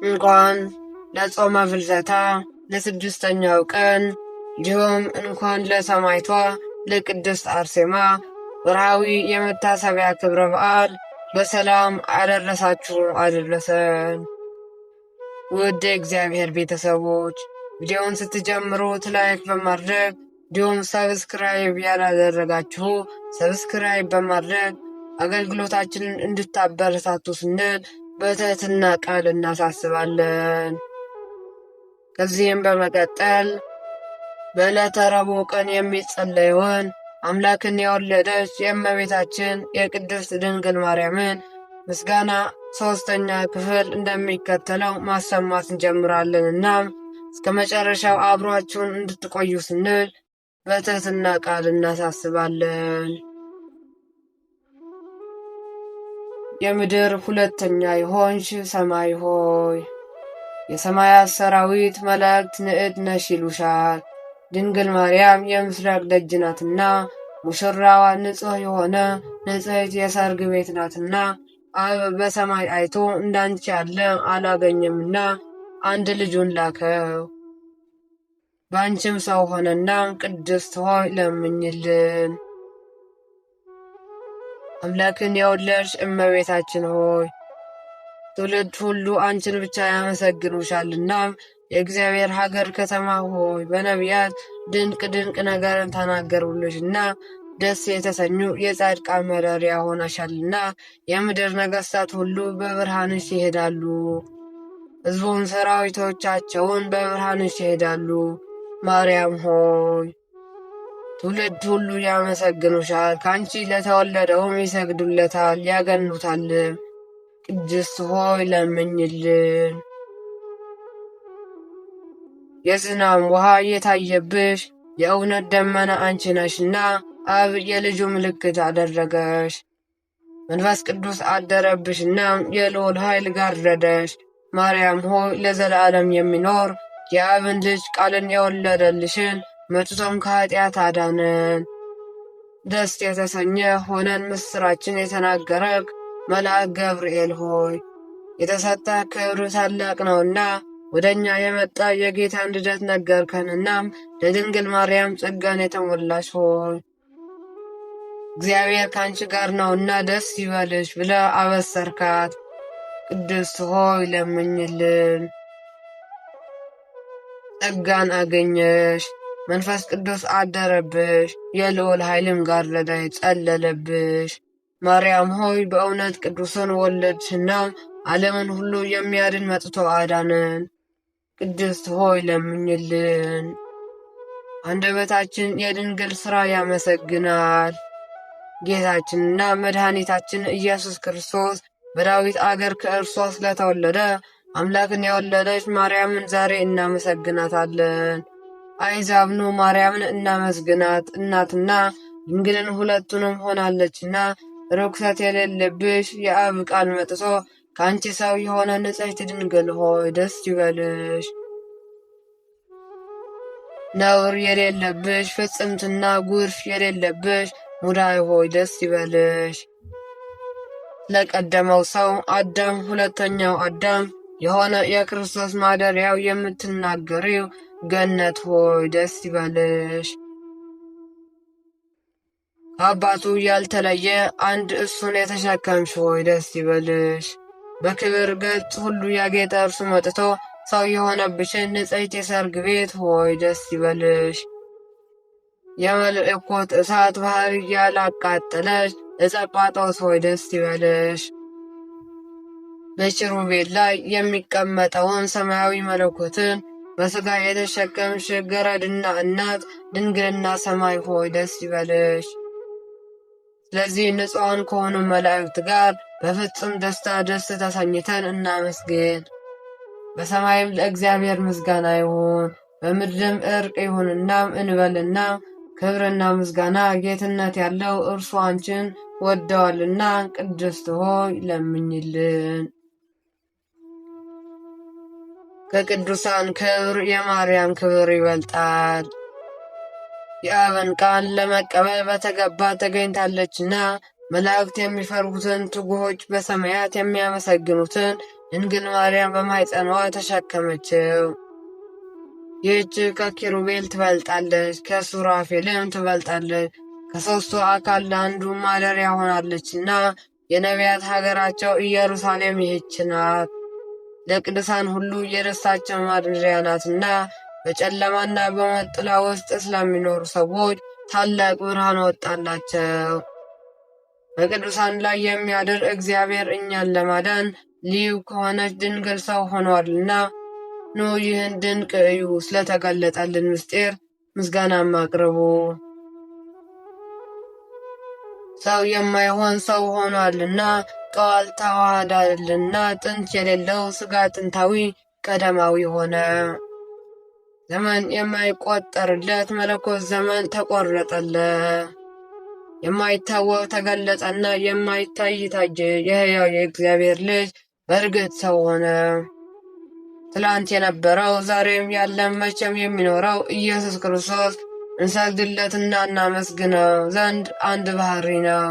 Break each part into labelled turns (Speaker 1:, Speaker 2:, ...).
Speaker 1: እንኳን ለጾመ ፍልሰታ ለስድስተኛው ቀን እንዲሁም እንኳን ለሰማዕቷ ለቅድስት አርሴማ ወርሃዊ የመታሰቢያ ክብረ በዓል በሰላም አደረሳችሁ አደረሰን። ውድ የእግዚአብሔር ቤተሰቦች ቪዲዮውን ስትጀምሩት ላይክ በማድረግ እንዲሁም ሰብስክራይብ ያላደረጋችሁ ሰብስክራይብ በማድረግ አገልግሎታችንን እንድታበረታቱ ስንል በትህትና ቃል እናሳስባለን። ከዚህም በመቀጠል በዕለተ ረቡዕ ቀን የሚጸለየውን አምላክን የወለደች የእመቤታችን የቅድስት ድንግል ማርያምን ምስጋና ሶስተኛ ክፍል እንደሚከተለው ማሰማት እንጀምራለን እና እስከ መጨረሻው አብሯችሁን እንድትቆዩ ስንል በትህትና ቃል እናሳስባለን። የምድር ሁለተኛ የሆንሽ ሰማይ ሆይ የሰማያት ሰራዊት መላእክት ንዕድ ነሽ ይሉሻል። ድንግል ማርያም የምስራቅ ደጅ ናትና ሙሽራዋ ንጹሕ የሆነ ንጽሕት የሰርግ ቤት ናትና አብ በሰማይ አይቶ እንዳንቺ ያለ አላገኘምና አንድ ልጁን ላከው። በአንቺም ሰው ሆነና ቅድስት ሆይ ለምኝልን። አምላክን የወለድሽ እመቤታችን ሆይ ትውልድ ሁሉ አንቺን ብቻ ያመሰግኑሻልና የእግዚአብሔር ሀገር ከተማ ሆይ በነቢያት ድንቅ ድንቅ ነገርን ተናገሩልሽና ደስ የተሰኙ የጻድቃን ማደሪያ ሆነሻልና የምድር ነገሥታት ሁሉ በብርሃንሽ ይሄዳሉ። ሕዝቡን ሰራዊቶቻቸውን በብርሃንሽ ይሄዳሉ። ማርያም ሆይ ትውልድ ሁሉ ያመሰግኑሻል፣ ከአንቺ ለተወለደውም ይሰግዱለታል ያገኑታልም። ቅድስት ሆይ ለምኝልን። የዝናብ ውሃ የታየብሽ የእውነት ደመና አንቺ ነሽና አብ የልጁ ምልክት አደረገሽ። መንፈስ ቅዱስ አደረብሽና የልዑል ኃይል ጋረደሽ። ማርያም ሆይ ለዘላለም የሚኖር የአብን ልጅ ቃልን የወለደልሽን መጥቶም ከኃጢአት አዳነን። ደስ የተሰኘ ሆነን ምስራችን የተናገረክ መልአክ ገብርኤል ሆይ የተሰጠ ክብር ታላቅ ነውና ወደ እኛ የመጣ የጌታን ልደት ነገርከንና ለድንግል ማርያም ጸጋን የተሞላሽ ሆይ እግዚአብሔር ከአንቺ ጋር ነውና ደስ ይበልሽ ብለ አበሰርካት። ቅድስት ሆይ ለምኝልን። ጸጋን አገኘሽ፣ መንፈስ ቅዱስ አደረብሽ፣ የልዑል ኃይልም ጋረደሽ ጸለለብሽ። ማርያም ሆይ በእውነት ቅዱስን ወለድሽና ዓለምን ሁሉ የሚያድን መጥቶ አዳነን። ቅድስት ሆይ ለምኝልን። አንደበታችን የድንግል ሥራ ያመሰግናል። ጌታችንና መድኃኒታችን ኢየሱስ ክርስቶስ በዳዊት አገር ከእርሷ ስለተወለደ አምላክን የወለደች ማርያምን ዛሬ እናመሰግናታለን። አሕዛብ ኑ ማርያምን እናመስግናት፣ እናትና ድንግልን ሁለቱንም ሆናለችና። ርኩሰት የሌለብሽ የአብ ቃል መጥቶ ከአንቺ ሰው የሆነ ንጽሕት ድንግል ሆይ ደስ ይበልሽ። ነውር የሌለብሽ ፍጽምትና ጉርፍ የሌለብሽ ሙዳይ ሆይ ደስ ይበልሽ። ለቀደመው ሰው አዳም ሁለተኛው አዳም የሆነ የክርስቶስ ማደሪያው የምትናገሪው ገነት ሆይ ደስ ይበልሽ። አባቱ ያልተለየ አንድ እሱን የተሸከምሽ ሆይ ደስ ይበልሽ። በክብር ገጽ ሁሉ ያጌጠ እርሱ መጥቶ ሰው የሆነብሽን ንጽሕት የሰርግ ቤት ሆይ ደስ ይበልሽ። የመለኮት እሳት ባህር ያላቃጠለሽ ዕፀ ጳጦስ ሆይ ደስ ይበልሽ። በኪሩቤል ላይ የሚቀመጠውን ሰማያዊ መለኮትን በሥጋ የተሸከምሽ ገረድና እናት ድንግልና ሰማይ ሆይ ደስ ይበልሽ። ስለዚህ ንጹሐን ከሆኑ መላእክት ጋር በፍጹም ደስታ ደስ ተሰኝተን እናመስግን። በሰማይም ለእግዚአብሔር ምስጋና ይሁን፣ በምድርም ዕርቅ ይሁንና እንበልና ክብርና ምስጋና ጌትነት ያለው እርሱ አንቺን ወደዋልና ቅድስት ሆይ ለምኝልን። ከቅዱሳን ክብር የማርያም ክብር ይበልጣል። የአብን ቃል ለመቀበል በተገባ ተገኝታለችና መላእክት የሚፈሩትን ትጉሆች በሰማያት የሚያመሰግኑትን ድንግል ማርያም በማኅፀኗ ተሸከመችው። ይህች ከኪሩቤል ትበልጣለች፣ ከሱራፌልም ትበልጣለች፣ ከሦስቱ አካል ለአንዱ ማደሪያ ሆናለችና የነቢያት ሀገራቸው ኢየሩሳሌም ይህች ናት። ለቅዱሳን ሁሉ የደስታቸው ማደሪያ ናትና በጨለማና በሞት ጥላ ውስጥ ስለሚኖሩ ሰዎች ታላቅ ብርሃን ወጣላቸው። በቅዱሳን ላይ የሚያድር እግዚአብሔር እኛን ለማዳን ልዩ ከሆነች ድንግል ሰው ሆኗልና ኑ ይህን ድንቅ እዩ። ስለተገለጠልን ምስጢር ምስጋናም አቅርቡ። ሰው የማይሆን ሰው ሆኗልና ቃል ተዋህዷልና ጥንት የሌለው ሥጋ ጥንታዊ ቀዳማዊ ሆነ። ዘመን የማይቆጠርለት መለኮት ዘመን ተቆረጠለት። የማይታወቅ ተገለጠና የማይታይ ታየ። የሕያው የእግዚአብሔር ልጅ በእርግጥ ሰው ሆነ። ትላንት የነበረው ዛሬም ያለም መቼም የሚኖረው ኢየሱስ ክርስቶስ እንሰግድለትና እናመስግነው ዘንድ አንድ ባሕሪ ነው።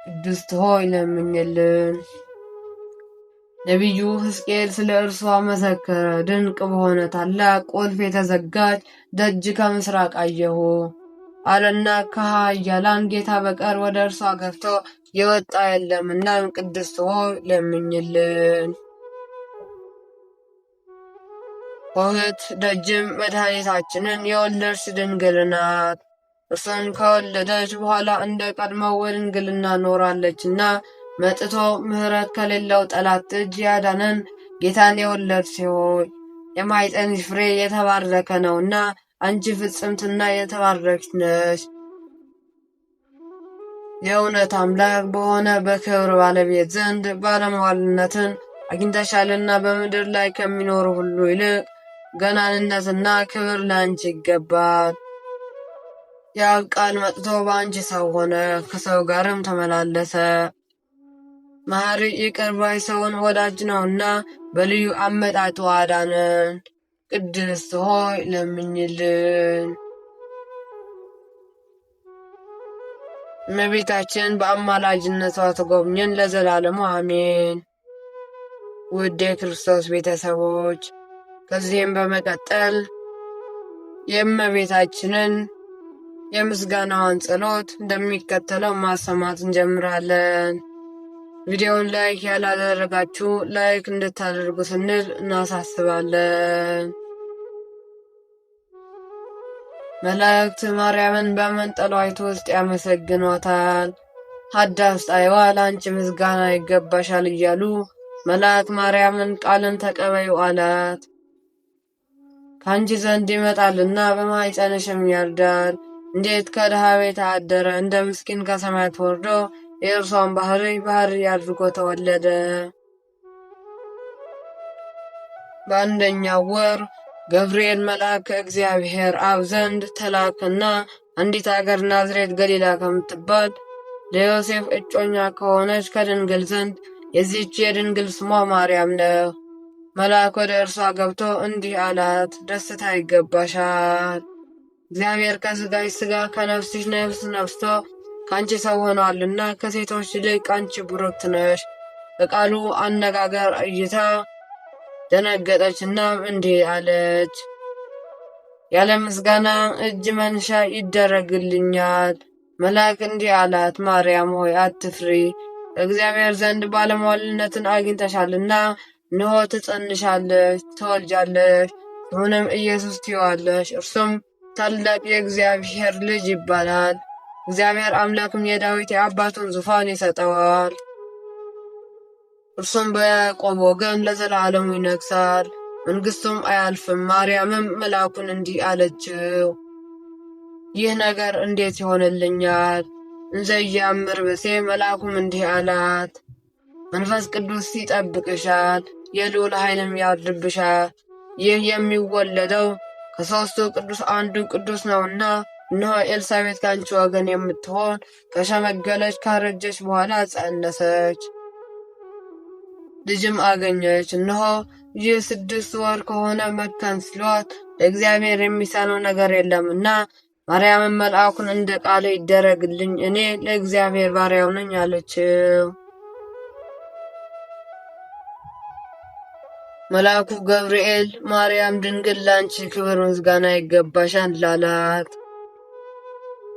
Speaker 1: ቅድስት ሆይ ለምኝልን። ነቢዩ ሕዝቅኤል ስለ እርሷ መሰከረ። ድንቅ በሆነ ታላቅ ቁልፍ የተዘጋች ደጅ ከምሥራቅ አየሁ አለና ከኃያላን ጌታ በቀር ወደ እርሷ ገብቶ የወጣ የለምና ቅድስት ሆይ ለምኝልን። ሆህት ደጅም መድኃኒታችንን የወለድሽ ድንግል ናት። እርሱን ከወለደች በኋላ እንደ ቀድሞው በድንግልና ኖራለችና መጥቶ ምሕረት ከሌለው ጠላት እጅ ያዳነን ጌታን የወለድሽ ሆይ የማኅፀንሽ ፍሬ የተባረከ ነውና አንቺ ፍጽምትና የተባረክሽ ነሽ። የእውነት አምላክ በሆነ በክብር ባለቤት ዘንድ ባለሟልነትን አግኝተሻልና በምድር ላይ ከሚኖሩ ሁሉ ይልቅ ገናንነትና ክብር ለአንቺ ይገባል። የአብ ቃል መጥቶ በአንቺ ሰው ሆነ፣ ከሰው ጋርም ተመላለሰ። መሐሪ ይቅር ባይ ሰውን ወዳጅ ነውና በልዩ አመጣጡ አዳነን። ቅድስት ሆይ ለምኝልን። እመቤታችን በአማላጅነቷ ትጎብኘን ለዘላለሙ አሜን። ውድ የክርስቶስ ቤተሰቦች ከዚህም በመቀጠል የእመቤታችንን የምስጋናዋን ጸሎት እንደሚከተለው ማሰማት እንጀምራለን። ቪዲዮውን ላይክ ያላደረጋችሁ ላይክ እንድታደርጉ ስንል እናሳስባለን። መላእክት ማርያምን በመንጠሏይቱ ውስጥ ያመሰግኗታል። ሀዳስ ጣይዋ ለአንቺ ምስጋና ይገባሻል እያሉ መልአክ ማርያምን ቃልን ተቀበዩ አላት። ከአንቺ ዘንድ ይመጣልና በማኅፀንሽም ያርዳል። እንዴት ከድሃ ቤት አደረ፣ እንደ ምስኪን ከሰማያት ወርዶ የእርሷን ባህሪ አድርጎ ተወለደ። በአንደኛው ወር ገብርኤል መልአክ ከእግዚአብሔር አብ ዘንድ ተላከና አንዲት አገር ናዝሬት ገሊላ ከምትባል ለዮሴፍ እጮኛ ከሆነች ከድንግል ዘንድ የዚህች የድንግል ስሟ ማርያም ነው። መልአክ ወደ እርሷ ገብቶ እንዲህ አላት፣ ደስታ ይገባሻል። እግዚአብሔር ከሥጋሽ ሥጋ ከነፍስሽ ነፍስ ነስቶ ከአንቺ ሰው ሆኗልና ከሴቶች ይልቅ አንቺ ቡርክት ነሽ። በቃሉ አነጋገር እይታ ደነገጠችና እንዲህ አለች፣ ያለ ምስጋና እጅ መንሻ ይደረግልኛል። መልአክ እንዲህ አላት፣ ማርያም ሆይ አትፍሪ፣ ከእግዚአብሔር ዘንድ ባለሟልነትን አግኝተሻልና እነሆ ትጸንሻለሽ፣ ትወልጃለሽ፣ ስሙንም ኢየሱስ ትዪዋለሽ። እርሱም ታላቅ የእግዚአብሔር ልጅ ይባላል። እግዚአብሔር አምላክም የዳዊት የአባቱን ዙፋን ይሰጠዋል። እርሱም በያዕቆብ ወገን ለዘላለሙ ይነግሣል፣ መንግሥቱም አያልፍም። ማርያምም መልአኩን እንዲህ አለችው፣ ይህ ነገር እንዴት ይሆንልኛል? እንዘ ኢያእምር ብእሴ። መልአኩም እንዲህ አላት፣ መንፈስ ቅዱስ ይጠብቅሻል፣ የልዑል ኃይልም ያድርብሻል። ይህ የሚወለደው ከሦስቱ ቅዱስ አንዱ ቅዱስ ነውና፣ እነሆ ኤልሳቤጥ ከአንቺ ወገን የምትሆን ከሸመገለች ካረጀች በኋላ ጸነሰች፣ ልጅም አገኘች። እነሆ ይህ 6 ወር ከሆነ መካን ሲሏት ለእግዚአብሔር የሚሳነው ነገር የለምና፣ ማርያምን መልአኩን እንደ ቃል ይደረግልኝ፣ እኔ ለእግዚአብሔር ባሪያው ነኝ አለችው። መልአኩ ገብርኤል ማርያም ድንግል ላንቺ ክብር ምስጋና ይገባሻል አላት።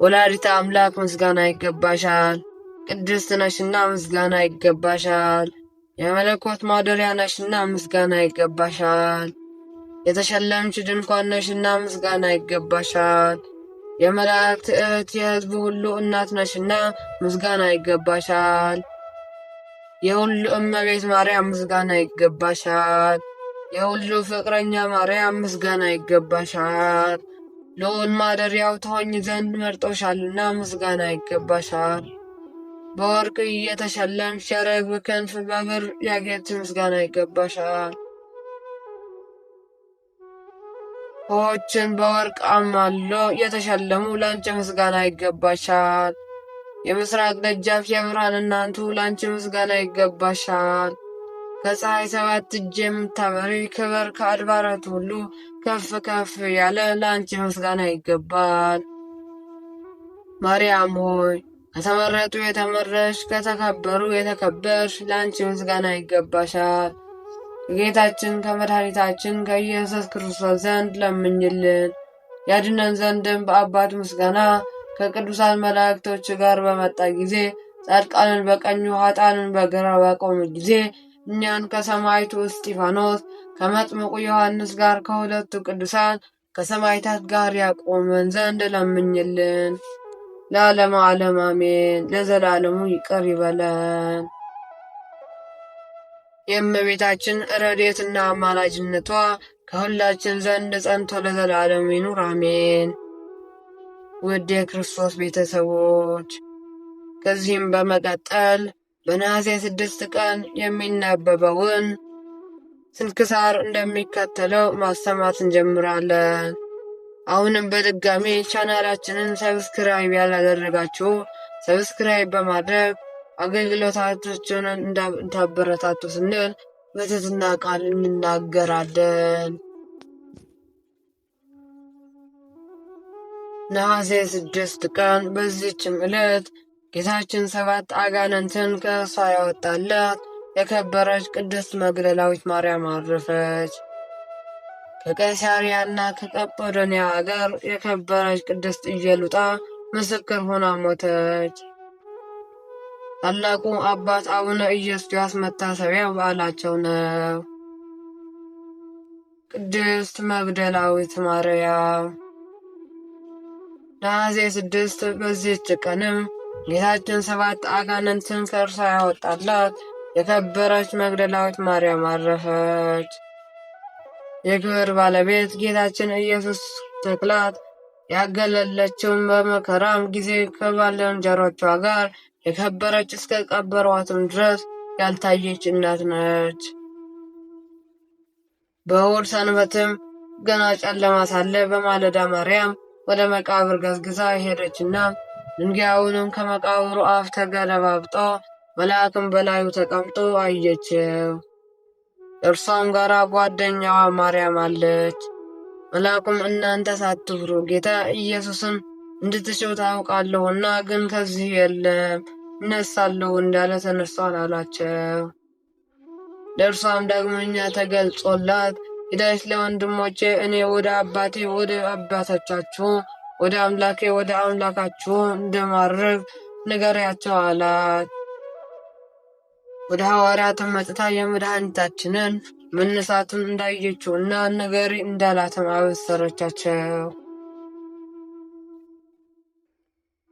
Speaker 1: ወላዲተ አምላክ ምስጋና ይገባሻል፣ ቅድስት ነሽና ምስጋና ይገባሻል። የመለኮት ማደሪያ ነሽና ምስጋና ይገባሻል። የተሸለምሽ ድንኳን ነሽና ምስጋና ይገባሻል። የመላእክት እህት የሕዝቡ ሁሉ እናት ነሽና ምስጋና ይገባሻል። የሁሉ እመቤት ማርያም ምስጋና ይገባሻል። የሁሉ ፍቅረኛ ማርያም ምስጋና ይገባሻል። ልዑል ማደሪያው ትሆኝ ዘንድ መርጦሻልና ምስጋና ይገባሻል። በወርቅ የተሸለምሽ የርግብ ክንፍ በብር ያጌጥሽ ምስጋና ይገባሻል። ውኆችን በወርቅ አማሎ የተሸለሙ ላንቺ ምስጋና ይገባሻል። የምስራቅ ደጃፍ የብርሃን እናቱ ላንቺ ምስጋና ይገባሻል። ከፀሐይ 7 እጅ የምታበሪ ክብር ከአድባራት ሁሉ ከፍ ከፍ ያለ ላንቺ ምስጋና ይገባል። ማርያም ሆይ ከተመረጡ የተመረሽ ከተከበሩ የተከበርሽ ላንቺ ምስጋና ይገባሻል። ከጌታችን ከመድኃኒታችን ከኢየሱስ ክርስቶስ ዘንድ ለምኝልን። ያድነን ዘንድም በአባቱ ምስጋና ከቅዱሳን መላእክቶች ጋር በመጣ ጊዜ ጻድቃንን በቀኙ ኃጥአንን በግራ ባቆመ ጊዜ እኛን ከሰማዕቱ እስጢፋኖስ ከመጥምቁ ዮሐንስ ጋር ከሁለቱ ቅዱሳን ከሰማዕታት ጋር ያቆመን ዘንድ ለምኝልን። ለዓለመ ዓለም አሜን። ለዘላለሙ ይቅር ይበለን። የእመቤታችን ረድኤትና አማላጅነቷ ከሁላችን ዘንድ ጸንቶ ለዘላለሙ ይኑር አሜን። ውድ የክርስቶስ ቤተሰቦች ከዚህም በመቀጠል በነሐሴ 6 ቀን የሚነበበውን ስንክሳር እንደሚከተለው ማሰማት እንጀምራለን። አሁንም በድጋሚ ቻናላችንን ሰብስክራይብ ያላደረጋችሁ ሰብስክራይብ በማድረግ አገልግሎታችንን እንታበረታቱ ስንል በትህትና ቃል እንናገራለን። ነሐሴ 6 ቀን በዚህችም ዕለት ጌታችን 7 አጋንንትን ከእርሷ ያወጣላት የከበረች ቅድስት መግደላዊት ማርያም አረፈች። ከቀይሳርያና ከቀጶዶንያ አገር የከበረች ቅድስት ኢየሉጣ ምስክር ሆና ሞተች። ታላቁ አባት አቡነ ኢዮስያስ መታሰቢያ በዓላቸው ነው። ቅድስት መግደላዊት ማርያም። ነሐሴ 6 በዚህች ቀንም ጌታችን 7 አጋንንትን ከእርሷ ያወጣላት የከበረች መግደላዊት ማርያም አረፈች። የክብር ባለቤት ጌታችን ኢየሱስ ተክላት ያገለለችውን በመከራም ጊዜ ከባልንጀሮቿ ጋር የከበረች እስከ ቀበሯትም ድረስ ያልታየች እናት ነች። በእሑድ ሰንበትም ገና ጨለማ ሳለ በማለዳ ማርያም ወደ መቃብር ገስግሳ ሄደችና ድንጋዩንም ከመቃብሩ አፍ ተገለባብጦ መልአክም በላዩ ተቀምጦ አየችው። እርሷም ጋር ጓደኛዋ ማርያም አለች። መልአኩም እናንተ ሳትፍሩ ጌታ ኢየሱስን እንድትሽው ታውቃለሁና ግን ከዚህ የለም እነሳለሁ እንዳለ ተነስቷል አላቸው። ለእርሷም ዳግመኛ ተገልጾላት ሂደሽ ለወንድሞቼ እኔ ወደ አባቴ ወደ አባቶቻችሁ ወደ አምላኬ ወደ አምላካችሁ እንደማርግ ንገሪያቸው አላት። ወደ ሐዋርያትም መጥታ የመድኃኒታችንን መነሳቱን እንዳየችውና ንገሪ እንዳላትም አበሰረቻቸው።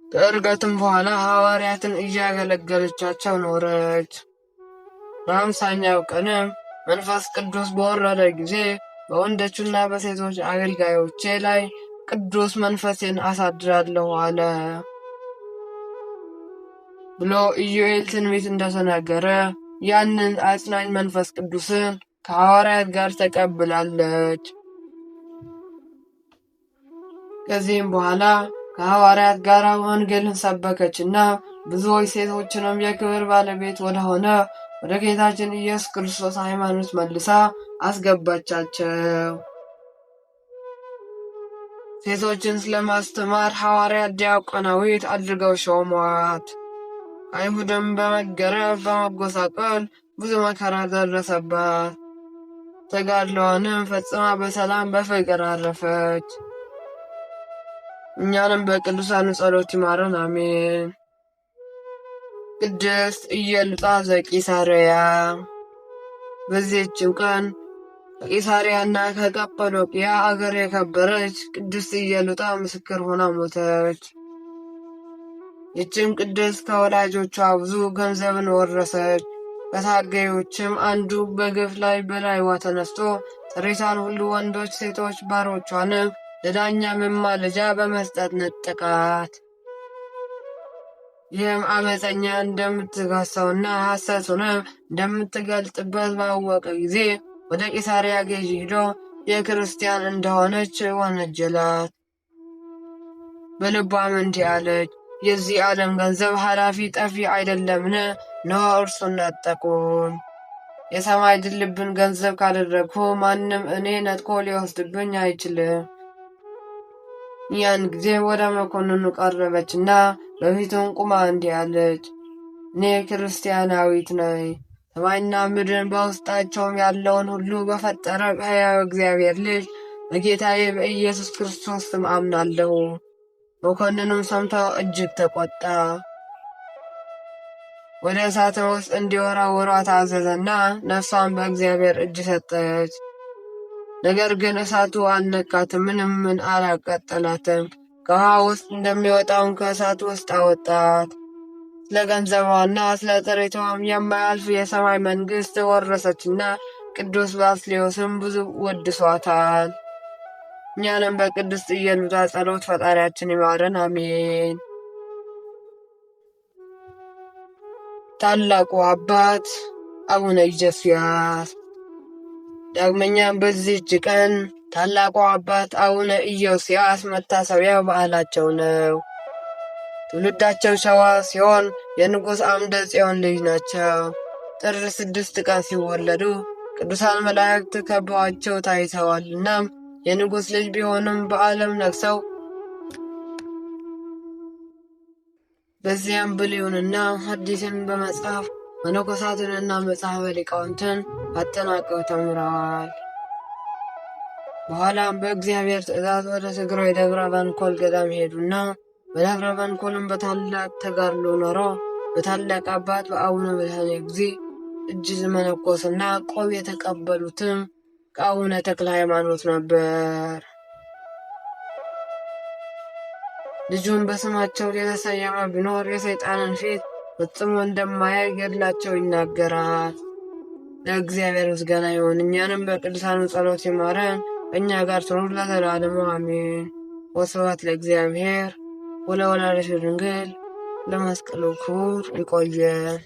Speaker 1: ከዕርገትም በኋላ ሐዋርያትን እያገለገለቻቸው ኖረች። በ50ኛው ቀንም መንፈስ ቅዱስ በወረደ ጊዜ በወንዶችና በሴቶች አገልጋዮቼ ላይ ቅዱስ መንፈሴን አሳድራለሁ አለ ብሎ ኢዩኤል ትንቢት እንደተናገረ ያንን አጽናኝ መንፈስ ቅዱስን ከሐዋርያት ጋር ተቀብላለች። ከዚህም በኋላ ከሐዋርያት ጋር ወንጌልን ሰበከችና ብዙዎች ሴቶችንም የክብር ባለቤት ወደሆነ ወደ ጌታችን ኢየሱስ ክርስቶስ ሃይማኖት መልሳ አስገባቻቸው። ሴቶችን ስለማስተማር ሐዋርያት ዲያቆናዊት አድርገው ሾሟት። አይሁድም በመገረፍ በመጎሳቀል ብዙ መከራ ደረሰባት። ተጋድሎዋንም ፈጽማ በሰላም በፍቅር አረፈች። እኛንም በቅዱሳኑ ጸሎት ይማረን፣ አሜን። ቅድስት ኢየሉጣ ዘቂሳርያ። በዚህችም ቀን ከቂሳርያና ከቀጰዶቅያ አገር የከበረች ቅድስት ኢየሉጣ ምስክር ሆና ሞተች። ይህችም ቅድስት ከወላጆቿ ብዙ ገንዘብን ወረሰች። ከታጋዮችም አንዱ በግፍ ላይ በላይዋ ተነስቶ ጥሪቷን ሁሉ ወንዶች ሴቶች ባሮቿንም ለዳኛ መማለጃ በመስጠት ነጠቃት። ይህም አመፀኛ እንደምትከሰውና ሐሰቱንም እንደምትገልጥበት ባወቀ ጊዜ ወደ ቂሳርያ ገዢ ሄዶ የክርስቲያን እንደሆነች ወነጀላት። በልቧም እንዲህ አለች፣ የዚህ ዓለም ገንዘብ ኃላፊ ጠፊ አይደለምን? እነሆ እርሱን ነጠቁኝ። የሰማይ ድልብን ገንዘብ ካደረግሁ ማንም እኔ ነጥቆ ሊወስድብኝ አይችልም። ያን ጊዜ ወደ መኮንኑ ቀረበችና በፊቱም ቁማ እንዲህ አለች፣ እኔ ክርስቲያናዊት ነኝ። ሰማይና ምድርን በውስጣቸውም ያለውን ሁሉ በፈጠረ በሕያው እግዚአብሔር ልጅ በጌታዬ በኢየሱስ ክርስቶስ ስም አምናለሁ። መኮንኑም ሰምቶ እጅግ ተቆጣ። ወደ እሳትም ውስጥ እንዲወረውሯት አዘዘና ነፍሷን በእግዚአብሔር እጅ ሰጠች። ነገር ግን እሳቱ አልነካትም፣ ምንም አላቃጠላትም። ከውሃ ውስጥ እንደሚወጣውን ከእሳቱ ውስጥ አወጣት። ስለ ገንዘቧና ስለ ጥሪቷም የማያልፍ የሰማይ መንግሥት ወረሰችና ቅዱስ ባስልዮስም ብዙ ወድሷታል። እኛንም በቅድስት ኢየሉጣ ጸሎት ፈጣሪያችን ይማረን፣ አሜን። ታላቁ አባት አቡነ ኢዮስያስ። ዳግመኛም በዚህች ቀን ታላቁ አባት አቡነ ኢዮስያስ መታሰቢያ በዓላቸው ነው። ትውልዳቸው ሸዋ ሲሆን የንጉሥ አምደ ጽዮን ልጅ ናቸው። ጥር 6 ቀን ሲወለዱ ቅዱሳን መላእክት ከበዋቸው ታይተዋልና የንጉሥ ልጅ ቢሆኑም በዓለም ነግሰው በዚያም ብሉይንና ሐዲስን በመጻፍ መነኮሳትንና መጽሐፈ ሊቃውንትን አጠናቀው ተምረዋል። በኋላም በእግዚአብሔር ትእዛዝ ወደ ትግራይ ደብረ ባንኮል ገዳም ሄዱና በደብረ ባንኮልም በታላቅ ተጋድሎ ኖሮ በታላቅ አባት በአቡነ በታንያ ጊዜ እጅ መነኮስና ቆብ የተቀበሉትም ከአቡነ ተክለ ሃይማኖት ነበር። ልጁም በስማቸው የተሰየመ ቢኖር የሰይጣንን ፊት ፈጽሞ እንደማያይ ገድላቸው ይናገራል። ለእግዚአብሔር ምስጋና ይሁን፣ እኛንም በቅዱሳኑ ጸሎት ይማረን፣ ከእኛ ጋር ትኑር ለዘላለሙ አሜን። ወስብሐት ለእግዚአብሔር ወለወላዲቱ ድንግል ለመስቀሉ ክቡር። ይቆየን።